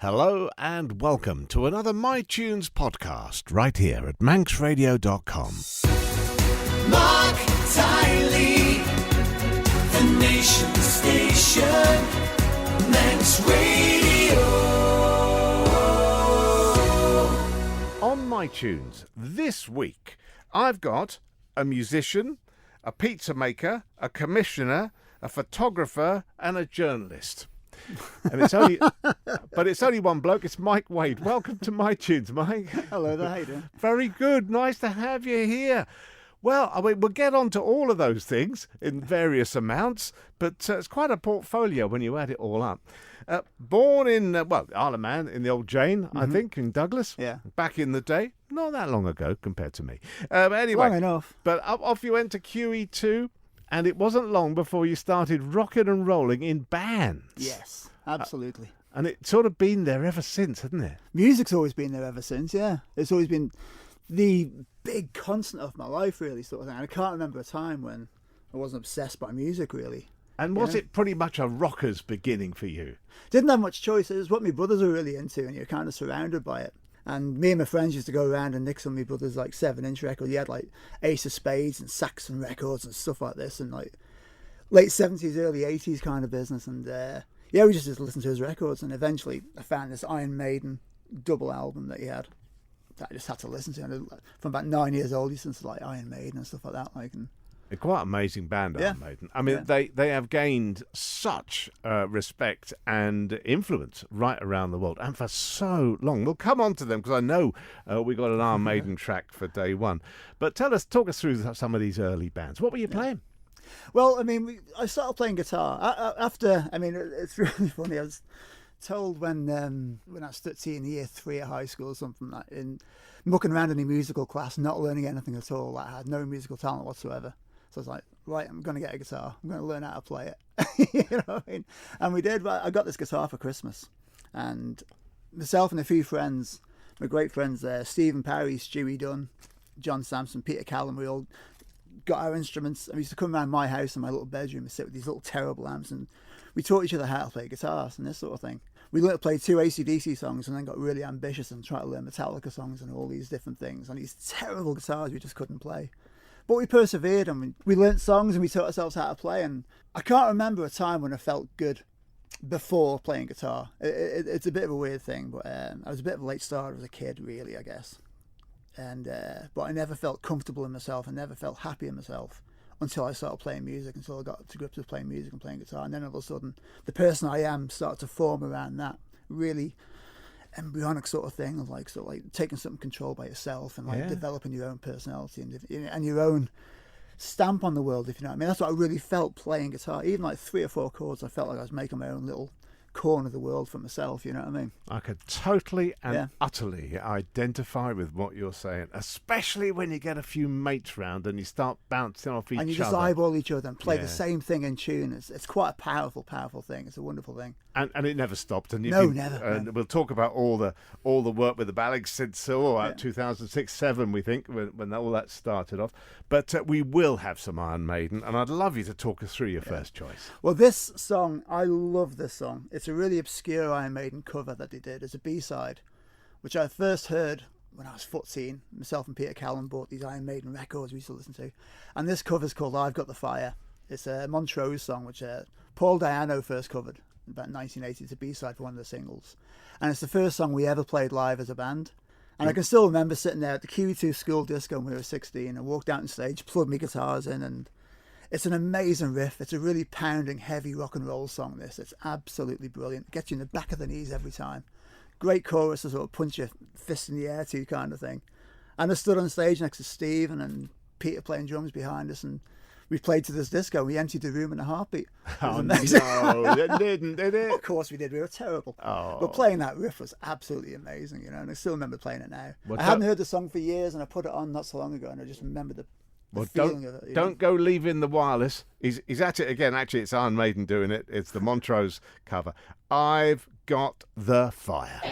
Hello and welcome to another MiTunes Podcast right here at manxradio.com. Mark Tiley, the nation's station, Manx Radio. On MiTunes this week, I've got a musician, a pizza maker, a commissioner, a photographer and a journalist. And it's only one bloke. It's Mike Wade. Welcome to MiTunes, Mike. Hello there, how you doing? Very good. Nice to have you here. Well, I mean, we'll get on to all of those things in various amounts, but it's quite a portfolio when you add it all up. Born in, Isle of Man, in the old Jane, I think, in Douglas. Yeah. Back in the day. Not that long ago compared to me. Anyway. Long enough. But off you went to QE2. And it wasn't long before you started rocking and rolling in bands. Yes, absolutely. And it's sort of been there ever since, hasn't it? Music's always been there ever since, yeah. It's always been the big constant of my life, really, sort of thing. And I can't remember a time when I wasn't obsessed by music, really. And was it pretty much a rocker's beginning for you? Didn't have much choice. It was what my brothers were really into, and you're kind of surrounded by it. And me and my friends used to go around and nick some of my brothers' like 7-inch records. You had like Ace of Spades and Saxon records and stuff like this, and like late 70s, early 80s kind of business. And we just listened to his records. And eventually I found this Iron Maiden double album that he had that I just had to listen to. And from about 9 years old, he listened to like Iron Maiden and stuff like that. They're quite amazing band, Iron Maiden. I mean, they have gained such respect and influence right around the world, and for so long. We'll come on to them because I know we got an Iron Maiden track for day one. But talk us through some of these early bands. What were you playing? Well, I mean, I started playing guitar after. I mean, it's really funny. I was told when I was 13, year 3 at high school or something, like in mucking around in a musical class, not learning anything at all. Like, I had no musical talent whatsoever. So I was like, right, I'm going to get a guitar. I'm going to learn how to play it. You know what I mean? And we did. I got this guitar for Christmas. And myself and a few friends, my great friends there, Stephen Parry, Stewie Dunn, John Sampson, Peter Callum, we all got our instruments. And we used to come around my house in my little bedroom and sit with these little terrible amps. And we taught each other how to play guitars and this sort of thing. We learned to play 2 AC/DC songs and then got really ambitious and tried to learn Metallica songs and all these different things. And these terrible guitars we just couldn't play. But we persevered and we learnt songs and we taught ourselves how to play. And I can't remember a time when I felt good before playing guitar. It's a bit of a weird thing, but I was a bit of a late starter as a kid, really, I guess. And but I never felt comfortable in myself. I never felt happy in myself until I started playing music, until I got to grips with playing music and playing guitar. And then all of a sudden, the person I am started to form around that really embryonic sort of thing of like taking some control by yourself and like developing your own personality and your own stamp on the world, if you know what I mean. That's what I really felt playing guitar. Even like 3 or 4 chords, I felt like I was making my own little corner of the world for myself, you know what I mean? I could totally and utterly identify with what you're saying, especially when you get a few mates round and you start bouncing off each other. And you just eyeball each other and play the same thing in tune. It's quite a powerful thing. It's a wonderful thing. And it never stopped. And never. And we'll talk about all the work with the Ballig since 2006-07, we think, when all that started off. But we will have some Iron Maiden, and I'd love you to talk us through your first choice. Well, this song, I love this song. It's a really obscure Iron Maiden cover that they did as a B-side, which I first heard when I was 14. Myself and Peter Callum bought these Iron Maiden records we used to listen to. And this cover's called I've Got the Fire. It's a Montrose song, which Paul Di'Anno first covered in about 1980. It's a B-side for one of the singles. And it's the first song we ever played live as a band. And I can still remember sitting there at the QE2 school disco when we were 16 and walked out on stage, plugged my guitars in, and it's an amazing riff. It's a really pounding, heavy rock and roll song, this. It's absolutely brilliant. It gets you in the back of the knees every time. Great chorus to sort of punch your fist in the air to kind of thing. And I stood on stage next to Steve and then Peter playing drums behind us, and we played to this disco. We emptied the room in a heartbeat. Oh, no, it didn't, did it? Of course we did. We were terrible. Oh. But playing that riff was absolutely amazing, you know, and I still remember playing it now. Well, I hadn't heard the song for years, and I put it on not so long ago, and I just remember the feeling of it. Don't go leaving the wireless. He's at it again. Actually, it's Iron Maiden doing it. It's the Montrose cover. I've Got the Fire.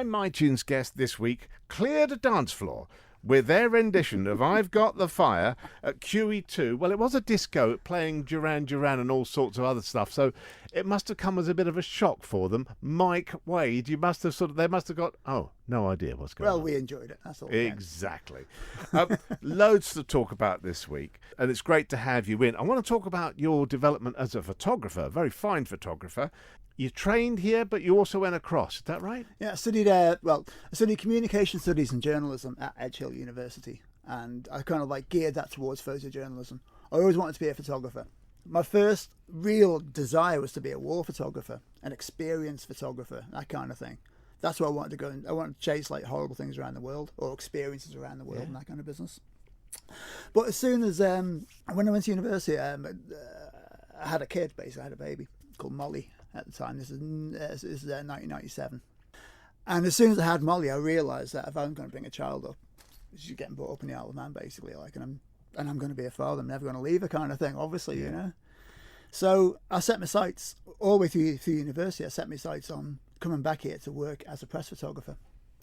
my MiTunes guest this week cleared a dance floor with their rendition of I've Got the Fire at QE2. Well, it was a disco playing Duran Duran and all sorts of other stuff, so it must have come as a bit of a shock for them. Mike Wade, you must have they must have got, no idea what's going on. Well, we enjoyed it, that's all. Exactly. Loads to talk about this week, and it's great to have you in. I want to talk about your development as a photographer, a very fine photographer. You trained here, but you also went across. Is that right? Yeah, I studied communication studies and journalism at Edge Hill University, and I kind of geared that towards photojournalism. I always wanted to be a photographer. My first real desire was to be a war photographer, an experienced photographer, that kind of thing. That's what I wanted to go. I wanted to chase horrible things around the world or experiences around the world and that kind of business. But as soon as when I went to university, I had a kid. Basically, I had a baby called Molly at the time. This is 1997. And as soon as I had Molly, I realised that if I'm going to bring a child up, she's getting brought up in the Isle of Man, basically, and I'm going to be a father. I'm never going to leave her, kind of thing. Obviously, you know. So I set my sights all the way through university. I set my sights on coming back here to work as a press photographer.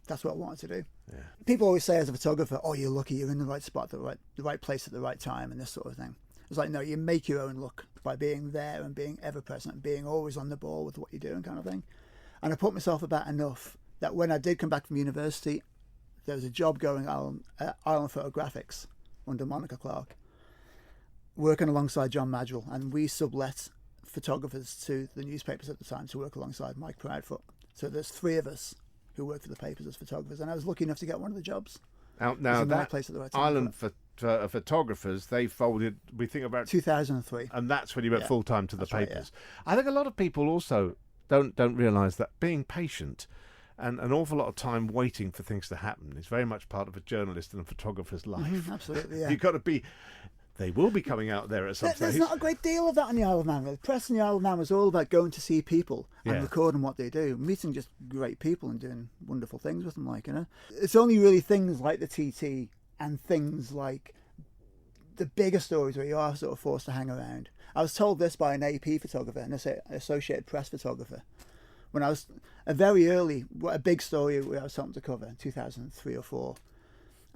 That's what I wanted to do. Yeah. People always say as a photographer, "Oh, you're lucky. You're in the right spot, the right place at the right time," and this sort of thing. It's no, you make your own luck by being there and being ever present and being always on the ball with what you're doing, kind of thing. And I put myself about enough that when I did come back from university, there was a job going on at Island Photographics under Monica Clark, working alongside John Madrill, and we sublet photographers to the newspapers at the time to work alongside Mike Proudfoot. So there's 3 of us who worked for the papers as photographers, and I was lucky enough to get one of the jobs. Now that place at the right time Island photographers, they folded, we think about 2003, and that's when you went full time to the papers. Right, I think a lot of people also don't realise that being patient and an awful lot of time waiting for things to happen is very much part of a journalist and a photographer's life. Absolutely, yeah. You've got to be. They will be coming out there at some stage. There's not a great deal of that on the Isle of Man. The press in the Isle of Man was all about going to see people and recording what they do, meeting just great people and doing wonderful things with them, It's only really things like the TT and things like the bigger stories where you are sort of forced to hang around. I was told this by an AP photographer, an Associated Press photographer, when I was a big story I was something to cover in 2003 or 4.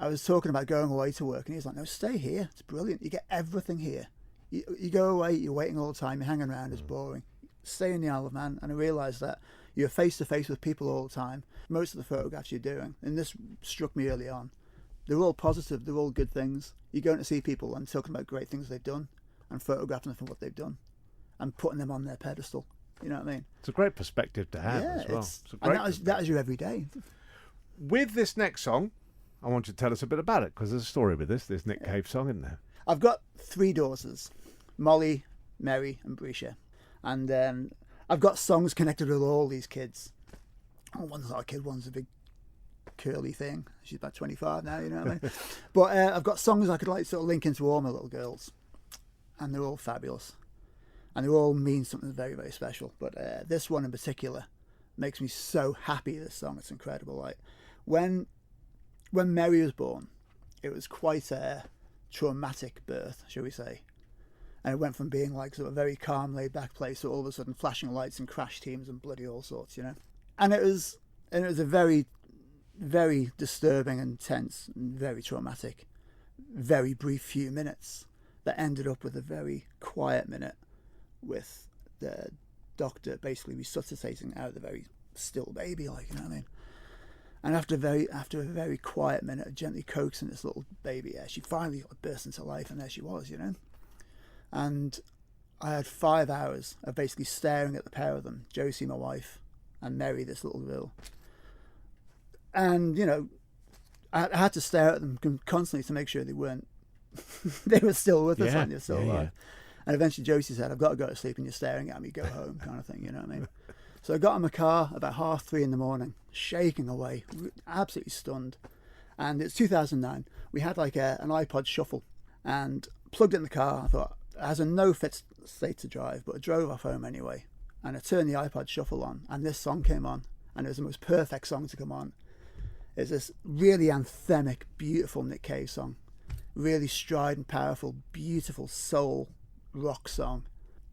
I was talking about going away to work, and he was like, "No, stay here. It's brilliant. You get everything here. You go away, you're waiting all the time, you're hanging around, it's boring. Stay in the Isle of Man." And I realised that you're face-to-face with people all the time. Most of the photographs you're doing, and this struck me early on, they're all positive, they're all good things. You're going to see people and talking about great things they've done and photographing them for what they've done and putting them on their pedestal. You know what I mean? It's a great perspective to have as well. It's a great that is your everyday. With this next song, I want you to tell us a bit about it, because there's a story with this Nick Cave song, isn't there? I've got 3 daughters, Molly, Mary and Brescia. And I've got songs connected with all these kids. One's not a kid, one's a big curly thing. She's about 25 now, you know what I mean? But I've got songs I could sort of link into all my little girls. And they're all fabulous. And they all mean something very, very special. But this one in particular makes me so happy, this song. It's incredible. When Mary was born, it was quite a traumatic birth, shall we say. And it went from being sort of very calm, laid back place to all of a sudden flashing lights and crash teams and bloody all sorts, And it was a very, very disturbing and tense and very traumatic, very brief few minutes that ended up with a very quiet minute with the doctor basically resuscitating out of the very still baby, you know what I mean? And after a very quiet minute, gently coaxing this little baby, she finally burst into life, and there she was, And I had 5 hours of basically staring at the pair of them, Josie, my wife, and Mary, this little girl. And, I had to stare at them constantly to make sure they weren't, they were still with us, they were still alive. And eventually Josie said, "I've got to go to sleep and you're staring at me, go home," kind of thing, you know what I mean? So I got in my car about 3:30 in the morning, shaking away, absolutely stunned. And it's 2009. We had an iPod Shuffle and plugged it in the car. I thought, it has a no-fit state to drive, but I drove off home anyway. And I turned the iPod Shuffle on, and this song came on. And it was the most perfect song to come on. It's this really anthemic, beautiful Nick Cave song. Really strident, powerful, beautiful soul rock song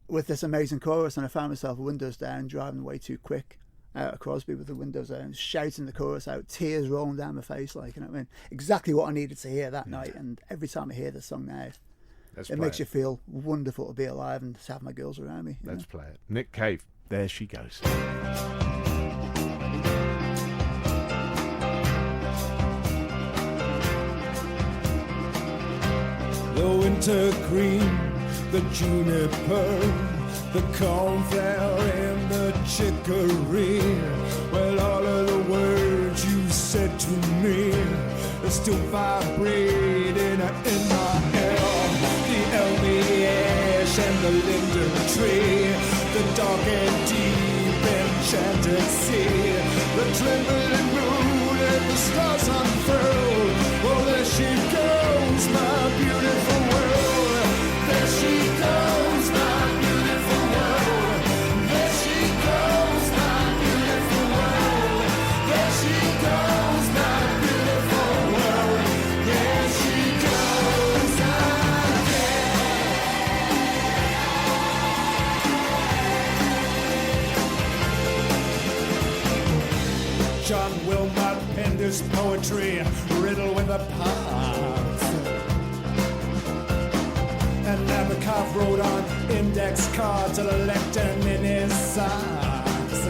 with this amazing chorus. And I found myself windows down, driving way too quick. out of Crosby with the windows down, shouting the chorus out, tears rolling down my face, like, you know what I mean? Exactly what I needed to hear that night. And every time I hear the song now, it makes you feel wonderful to be alive and to have my girls around me. Let's play it. Nick Cave, There She Goes. The wintergreen, the juniper, the cornflower and the chicory. Well, all of the words you said to me are still vibrating in my ear. The elmy ash and the linden tree, the dark and deep enchanted sea, the trembling moon and the stars unfurled. Oh, there she goes, my beautiful world. There she goes, my beautiful world. There she goes, my beautiful world. There she goes, my beautiful world. There she goes again. John Wilmot penned his poetry, riddled with a parts. And Nabokov wrote on index cards a lectern in his socks.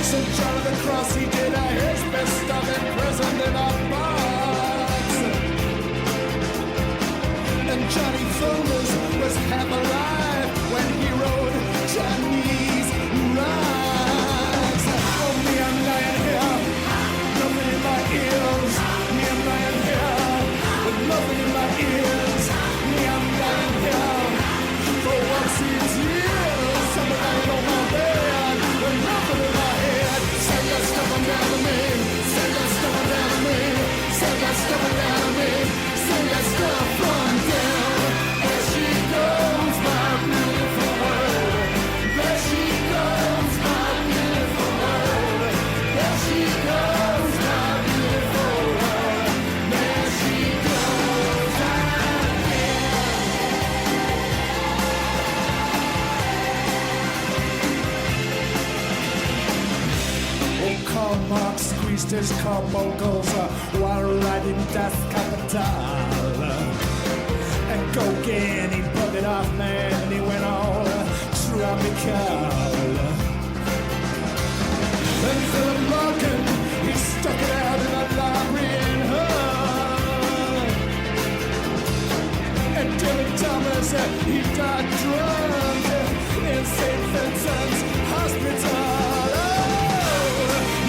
St. John of the Cross, he did his best stuff in prison in a box. And Johnny Folders was half alive when he wrote Chinese rhymes. Oh, me, I'm lying here, nothing in my ears. Me, I'm lying here with nothing in my ears. Me, I'm lying here for what seems years. Something lying on my bed with nothing in my head. Send that stuff down to me. Send that stuff down to me. Send that stuff down to me. Send that stuff on down. There she goes, my beautiful world. There she goes, my beautiful world. There she goes, my beautiful world. There she goes again. Oh, Karl Marx squeezed his carbuncles while riding Das Kapital. And Gauguin, he bugged off, man, and he went all tropical. And Philip Larkin, he stuck it out in a library in Hull. And Dylan Thomas, he died drunk in St. Vincent's Hospital. Oh,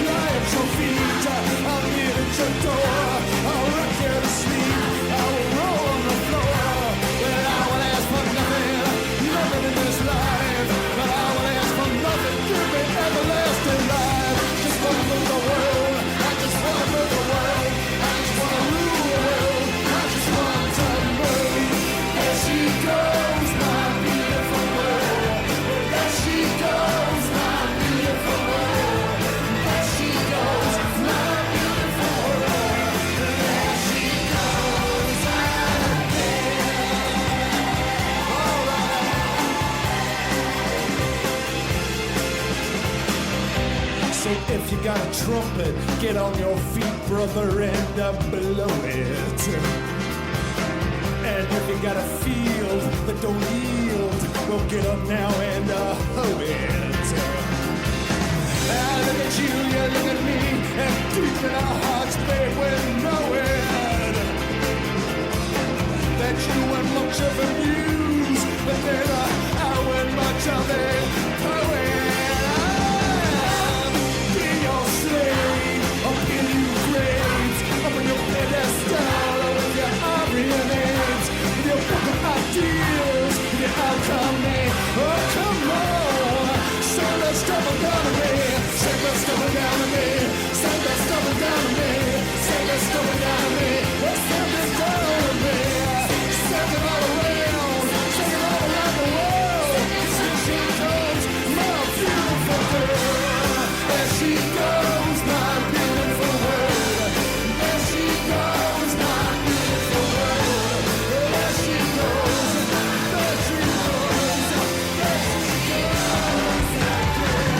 lie at your feet, I'll kneel at your door, I'll rock you to sleep, I'll roll on the floor. Well, I will ask for nothing, nothing in this life, but I will ask for nothing, give me everlasting life. Just wanna move the world, I just wanna move the world, I just wanna rule the world, I just want to move. There she goes, my beautiful world. There she goes, my beautiful world. There she goes, my beautiful world. There she goes again. All right. So if you got a trumpet, get on your feet, brother, and blow it. And if you got a field that don't yield, well, get up now and hoe it. I look at you, you look at me, and deep in our hearts, babe, we know it. That you weren't much of a muse, but then I went much of a poet. I'll be your slave, I'll give you grades, up on your pedestal with your Aryan names, with your book of ideas, with your alchemy. Oh, come on, send that stuff down to me, send that stuff down to me, send that stuff down to me, send that stuff down to me, well, send it down to me, send it all around, send it all around the world. Here she goes, my beautiful girl. There she goes, my beautiful world. There she goes, my beautiful world. There she goes, there she goes, there she goes again.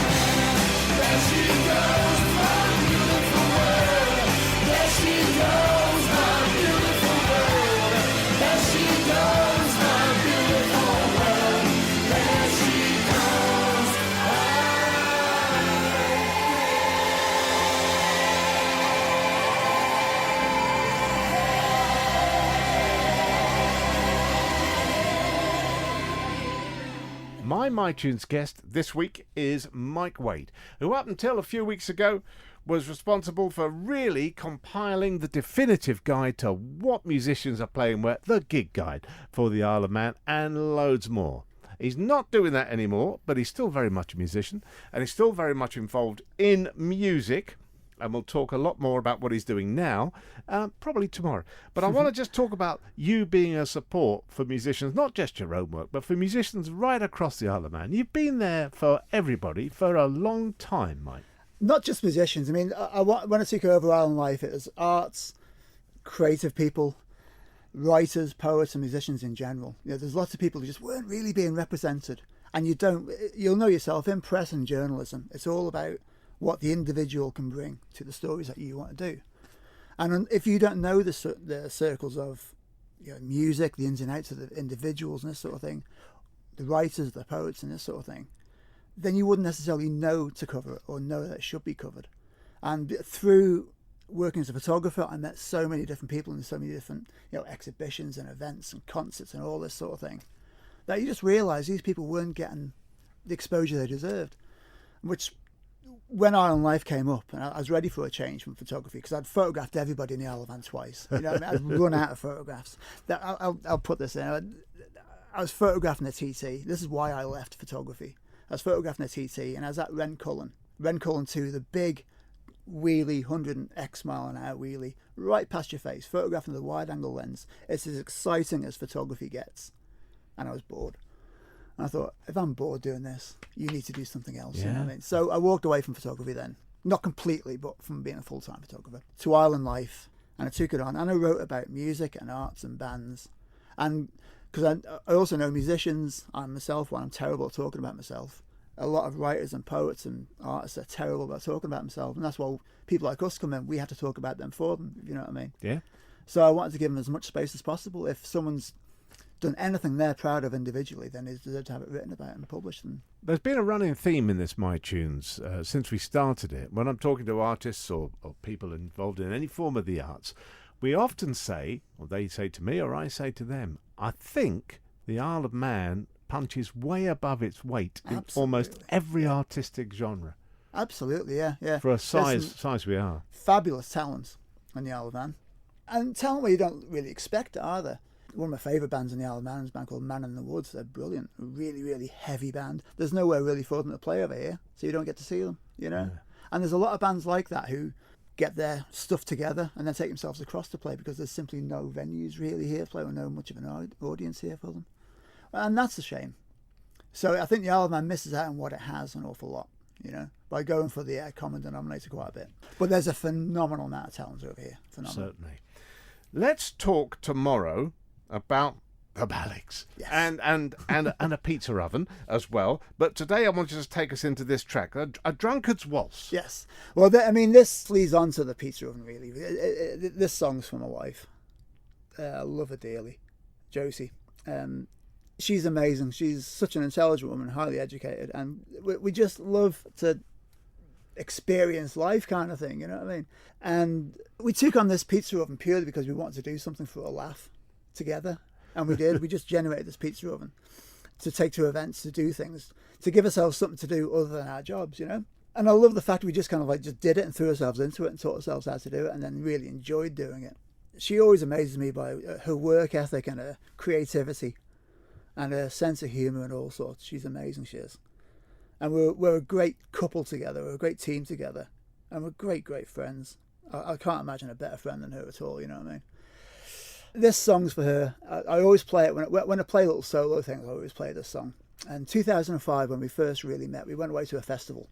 My MiTunes guest this week is Mike Wade, who up until a few weeks ago was responsible for really compiling the definitive guide to what musicians are playing where, the gig guide for the Isle of Man, and loads more. He's not doing that anymore, but he's still very much a musician, and he's still very much involved in music, and we'll talk a lot more about what he's doing now, probably tomorrow. But I want to just talk about you being a support for musicians, not just your own work, but for musicians right across the Isle of Man. You've been there for everybody for a long time, Mike. Not just musicians. I mean, when I took over Island Life, it was arts, creative people, writers, poets, and musicians in general. You know, there's lots of people who just weren't really being represented. And you'll know yourself, in press and journalism, it's all about what the individual can bring to the stories that you want to do. And if you don't know the circles of music, the ins and outs of the individuals and this sort of thing, the writers, the poets and this sort of thing, then you wouldn't necessarily know to cover it or know that it should be covered. And through working as a photographer, I met so many different people in so many different exhibitions and events and concerts and all this sort of thing, that you just realise these people weren't getting the exposure they deserved. Which, when Island Life came up, and I was ready for a change from photography, because I'd photographed everybody in the Isle of Man twice. You know what I mean? I'd run out of photographs. I'll put this in. I was photographing a TT. This is why I left photography. I was photographing a TT, and I was at Rencullen 2, the big wheelie, 100x mile an hour wheelie, right past your face, photographing the wide angle lens. It's as exciting as photography gets. And I was bored. And I thought, if I'm bored doing this, you need to do something else. Yeah. You know what I mean? So I walked away from photography then. Not completely, but from being a full-time photographer, to Island Life. And I took it on, and I wrote about music and arts and bands. And because I also know musicians, I'm myself, I'm terrible at talking about myself. A lot of writers and poets and artists are terrible about talking about themselves, and that's why people like us come in. We have to talk about them for them, if you know what I mean? Yeah. So I wanted to give them as much space as possible. If someone's done anything they're proud of individually, then they deserve to have it written about and published. And there's been a running theme in this MiTunes since we started it. When I'm talking to artists or people involved in any form of the arts, we often say, or they say to me, or I say to them, I think the Isle of Man punches way above its weight in almost every artistic genre. Absolutely, yeah. For a size we are. Fabulous talents on the Isle of Man. And talent where you don't really expect it either. One of my favourite bands in the Isle of Man is a band called Man in the Woods. They're brilliant. A really, really heavy band. There's nowhere really for them to play over here, so you don't get to see them, Yeah. And there's a lot of bands like that who get their stuff together and then take themselves across to play because there's simply no venues really here to play or no much of an audience here for them. And that's a shame. So I think the Isle of Man misses out on what it has an awful lot, by going for the common denominator quite a bit. But there's a phenomenal amount of talent over here. Phenomenal. Certainly. Let's talk tomorrow about the Baleeks. Yes. and a pizza oven as well. But today I want you to take us into this track, a drunkard's waltz. Yes. Well, this leads on to the pizza oven, really. This song's for my wife. I love her dearly, Josie. She's amazing. She's such an intelligent woman, highly educated, and we just love to experience life kind of thing, you know what I mean? And we took on this pizza oven purely because we wanted to do something for a laugh together, and we did. We just generated this pizza oven to take to events, to do things, to give ourselves something to do other than our jobs, And I love the fact we just kind of just did it and threw ourselves into it and taught ourselves how to do it, and then really enjoyed doing it. She always amazes me by her work ethic and her creativity and her sense of humour and all sorts. She's amazing, she is. And we're a great couple together, we're a great team together, and we're great friends. I can't imagine a better friend than her at all, you know what I mean? This song's for her. I always play it, when I play little solo things, I always play this song. And 2005, when we first really met, we went away to a festival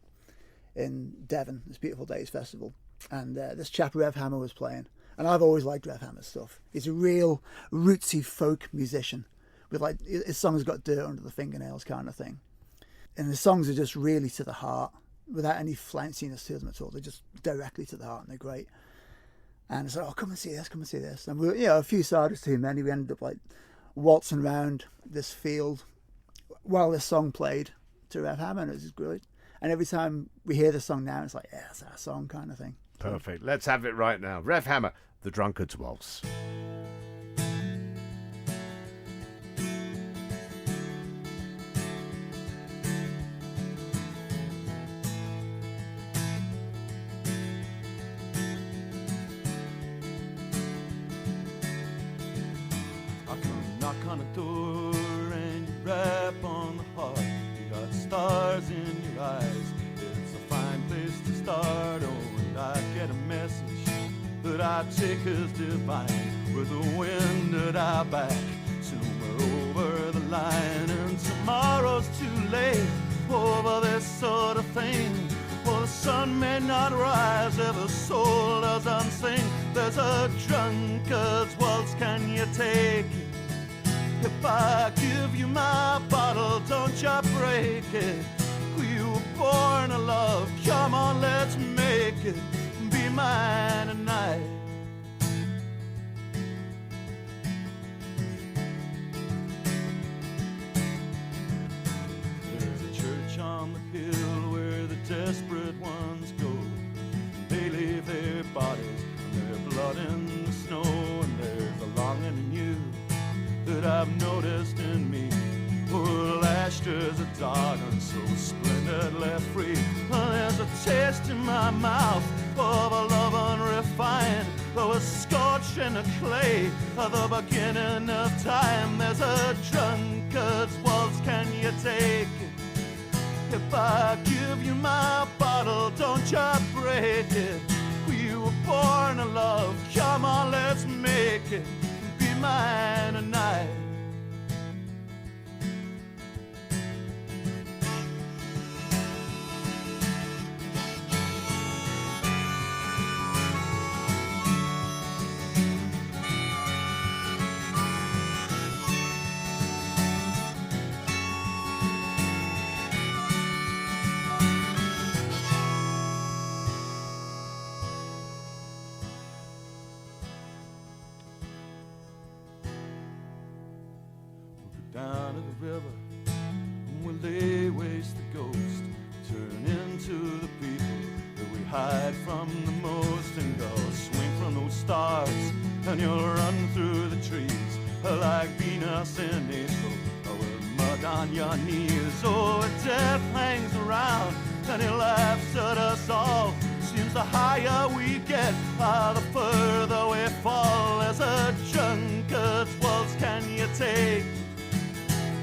in Devon, this Beautiful Days Festival, and this chap Rev Hammer was playing. And I've always liked Rev Hammer's stuff. He's a real rootsy folk musician. With his songs got dirt under the fingernails kind of thing. And the songs are just really to the heart, without any flounciness to them at all. They're just directly to the heart, and they're great. And I said, come and see this. And we were, a few siders too many. We ended up waltzing around this field while this song played to Rev Hammer, and it was just great. And every time we hear the song now, it's like, yeah, it's our song kind of thing. Perfect. Let's have it right now. Rev Hammer, The Drunkard's Waltz. on a door and you rap on the heart. You got stars in your eyes. It's a fine place to start. Oh, and I get a message that I take as divine. With the wind at our back, soon we're over the line. And tomorrow's too late over this sort of thing. Well, the sun may not rise if the soul doesn't sing. There's a drunkard's waltz, can you take it? If I give you my bottle, don't you break it. You were born to love, come on, let's make it. Be mine tonight. There's a church on the hill where the desperate ones go. They leave their bodies and their blood in the snow. And there's a longing in you that I've noticed in me. Oh, lashed as a dog and so splendid left free. There's a taste in my mouth of a love unrefined, though it's scorched in the clay at the beginning of time. There's a drunkard's waltz, can you take it? If I give you my bottle, don't you break it. We were born to love, come on, let's make it. Be mine tonight. Down to the river, and we'll lay waste the ghost, turn into the people that we hide from the most, and go swing from those stars, and you'll run through the trees like Venus in April, with mud on your knees. Oh, death hangs around, and he laughs at us all. Seems the higher we get, the further we fall. As a drunkard's waltz, can you take?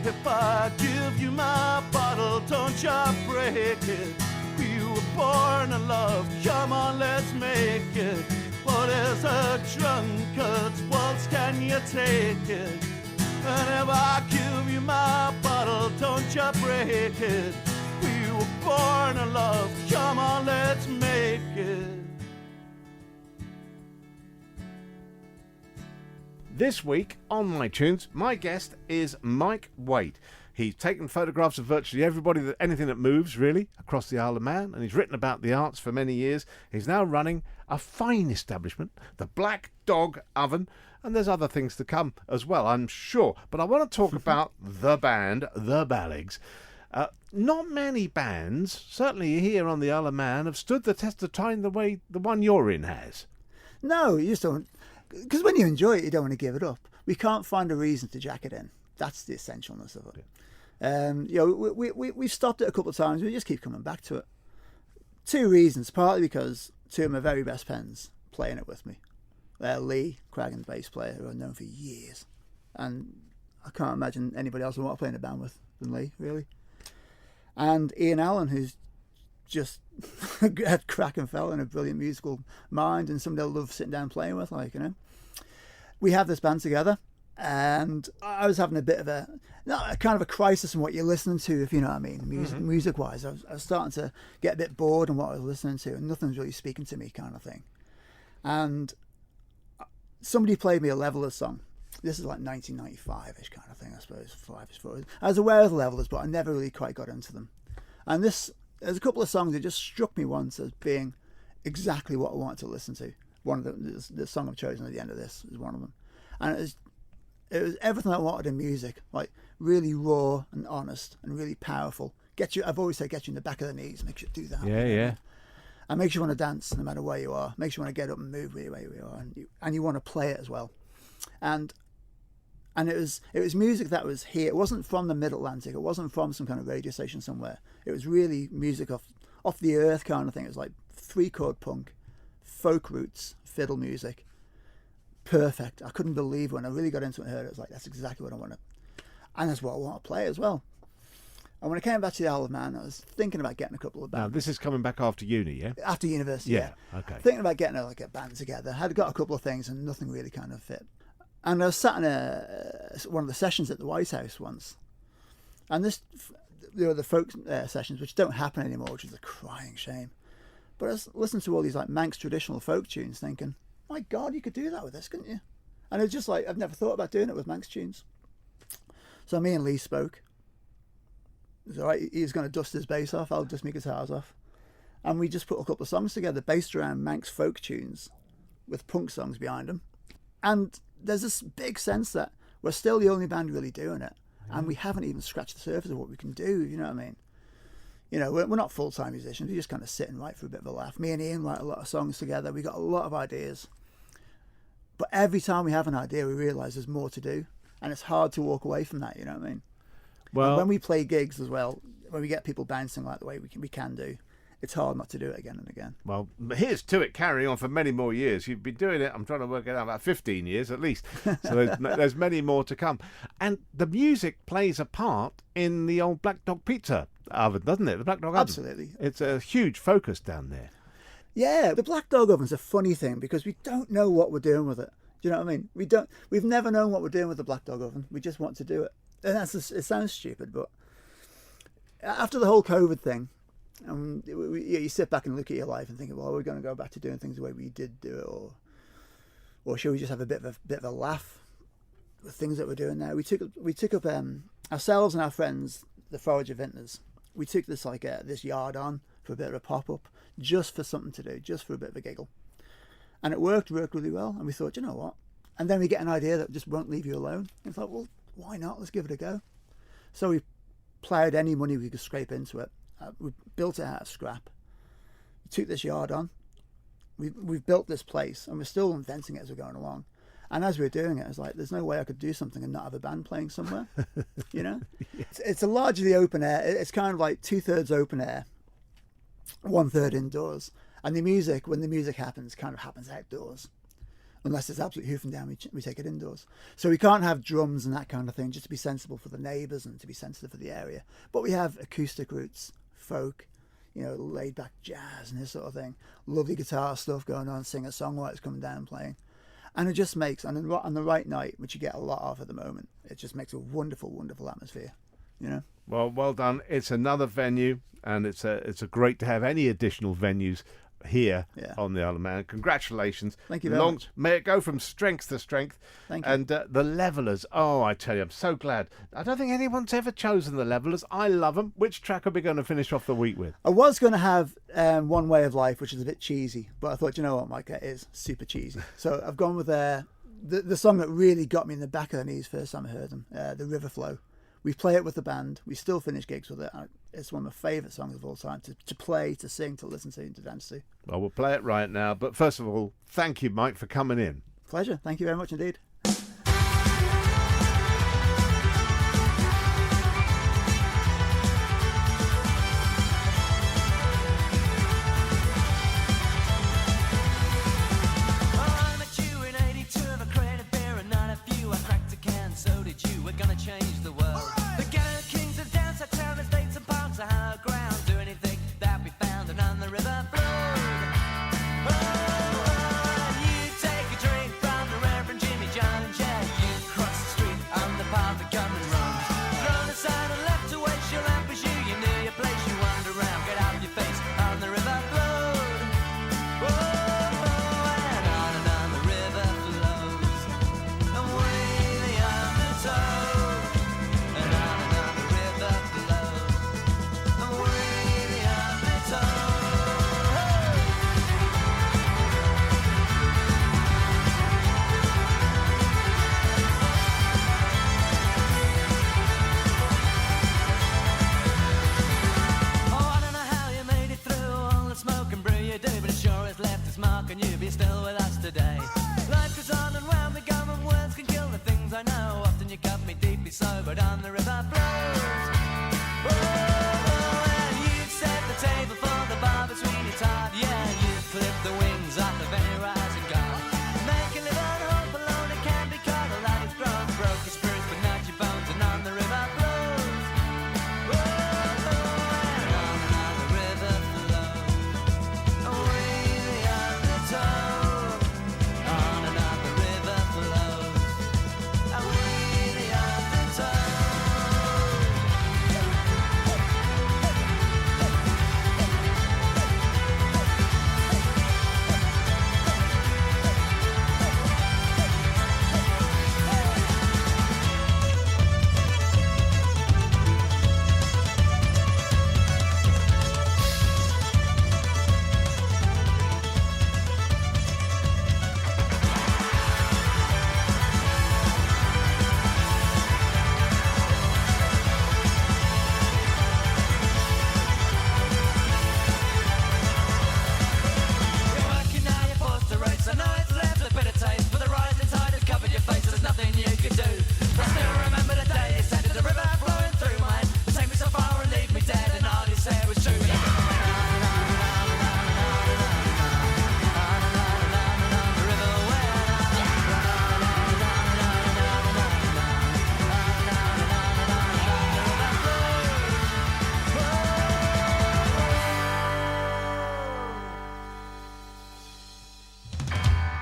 If I give you my bottle, don't you break it. We were born to love, come on, let's make it. What is a drunkard's waltz, can you take it? And if I give you my bottle, don't you break it. We were born to love, come on, let's make it. This week on MiTunes, my guest is Mike Waite. He's taken photographs of virtually everybody, anything that moves, really, across the Isle of Man, and he's written about the arts for many years. He's now running a fine establishment, the Black Dog Oven, and there's other things to come as well, I'm sure. But I want to talk about the band, the Balligs. Not many bands, certainly here on the Isle of Man, have stood the test of time the way the one you're in has. No, you just don't. Because when you enjoy it, you don't want to give it up. We can't find a reason to jack it in. That's the essentialness of it. We've stopped it a couple of times. We just keep coming back to it. Two reasons. Partly because two of my very best pens playing it with me. Lee, Cragen's bass player, who I've known for years. And I can't imagine anybody else I want to play in a band with than Lee, really. And Ian Allen, who's just a cracking fella and a brilliant musical mind, and somebody I love sitting down playing with, we have this band together, and I was having a bit of a kind of a crisis in what you're listening to, if you know what I mean, music wise. I was starting to get a bit bored in what I was listening to, and nothing's really speaking to me, kind of thing. And somebody played me a Levelers song. This is like 1995-ish kind of thing, I suppose, 5-ish forward. I was aware of the Levelers, but I never really quite got into them. And there's a couple of songs that just struck me once as being exactly what I wanted to listen to. One of them, the song I've chosen at the end of this is one of them. And it was everything I wanted in music, like really raw and honest and really powerful. I've always said, get you in the back of the knees, makes you do that. Yeah. And makes you want to dance no matter where you are, makes you want to get up and move where you are, and you want to play it as well. And it was music that was here. It wasn't from the Mid-Atlantic. It wasn't from some kind of radio station somewhere. It was really music off the earth kind of thing. It was like 3-chord punk, folk roots, fiddle music, perfect. I couldn't believe when I really got into it and heard it. I was like, that's exactly what I want to, and that's what I want to play as well. And when I came back to the Isle of Man, I was thinking about getting a couple of bands. Now, this is coming back after uni, yeah? After university, yeah. Okay. Thinking about getting a band together. I'd got a couple of things and nothing really kind of fit. And I was sat in one of the sessions at the White House once. And the folk sessions, which don't happen anymore, which is a crying shame. But I was listening to all these like Manx traditional folk tunes thinking, my God, you could do that with this, couldn't you? And it's just like, I've never thought about doing it with Manx tunes. So me and Lee spoke. So he was going to dust his bass off, I'll dust my guitars off. And we just put a couple of songs together based around Manx folk tunes with punk songs behind them. And there's this big sense that we're still the only band really doing it. And we haven't even scratched the surface of what we can do, you know what I mean? You know, we're not full-time musicians, we just kind of sit and write for a bit of a laugh. Me and Ian write a lot of songs together, we got a lot of ideas. But every time we have an idea, we realise there's more to do. And it's hard to walk away from that, you know what I mean? Well, and when we play gigs as well, when we get people bouncing like the way we can do, it's hard not to do it again and again. Well, here's to it carrying on for many more years. You've been doing it, I'm trying to work it out, about 15 years at least. So there's many more to come. And the music plays a part in the old Black Dog Pizza oven, doesn't it? The Black Dog oven. Absolutely. It's a huge focus down there. Yeah, the Black Dog oven's a funny thing because we don't know what we're doing with it. Do you know what I mean? We've never known what we're doing with the Black Dog oven. We just want to do it. And it sounds stupid, but after the whole COVID thing, you sit back and look at your life and think, well, we're going to go back to doing things the way we did do it, or should we just have a bit of a laugh with things that we're doing now? We took up ourselves and our friends, the Forager Vintners. We took this this yard on for a bit of a pop up, just for something to do, just for a bit of a giggle, and it worked really well. And we thought, you know what? And then we get an idea that just won't leave you alone. And it's like, well, why not? Let's give it a go. So we ploughed any money we could scrape into it. We built it out of scrap. We took this yard on. We've built this place, and we're still inventing it as we're going along. And as we were doing it, I was like, there's no way I could do something and not have a band playing somewhere. You know? Yeah. It's a largely open air. It's kind of like 2/3 open air, 1/3 indoors. And the music, when the music happens, kind of happens outdoors. Unless it's absolutely hoofing down, we take it indoors. So we can't have drums and that kind of thing, just to be sensible for the neighbours and to be sensitive for the area. But we have acoustic roots, folk, you know, laid back jazz and this sort of thing. Lovely guitar stuff going on, singer-songwriters coming down playing. And it just makes, on the right night, which you get a lot of at the moment, it just makes a wonderful, wonderful atmosphere, you know? Well done. It's another venue, and it's a great to have any additional venues here on the Isle of Man. Congratulations. Thank you very much. May it go from strength to strength. Thank you. And the Levelers, I tell you, I'm so glad. I don't think anyone's ever chosen the Levelers. I love them. Which track are we going to finish off the week with? I was going to have One Way of Life, which is a bit cheesy, but I thought, you know what, Mike, it is super cheesy. So I've gone with the song that really got me in the back of the knees first time I heard them, The River Flow. We play it with the band. We still finish gigs with it. It's one of my favourite songs of all time to play, to sing, to listen to, and to dance to. Well, we'll play it right now. But first of all, thank you, Mike, for coming in. Pleasure. Thank you very much indeed. Change the world. Right. The ghetto kings of dance, I tell the states and parks of higher ground. Do anything that we found and on the river flowed. Oh, you take a drink from the Reverend Jimmy John.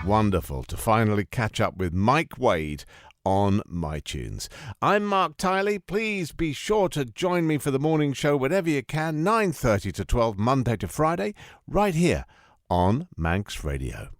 wonderful to finally catch up with Mike Wade on MiTunes. I'm Mark Tiley. Please be sure to join me for the morning show whenever you can, 9:30 to 12, Monday to Friday, right here on Manx Radio.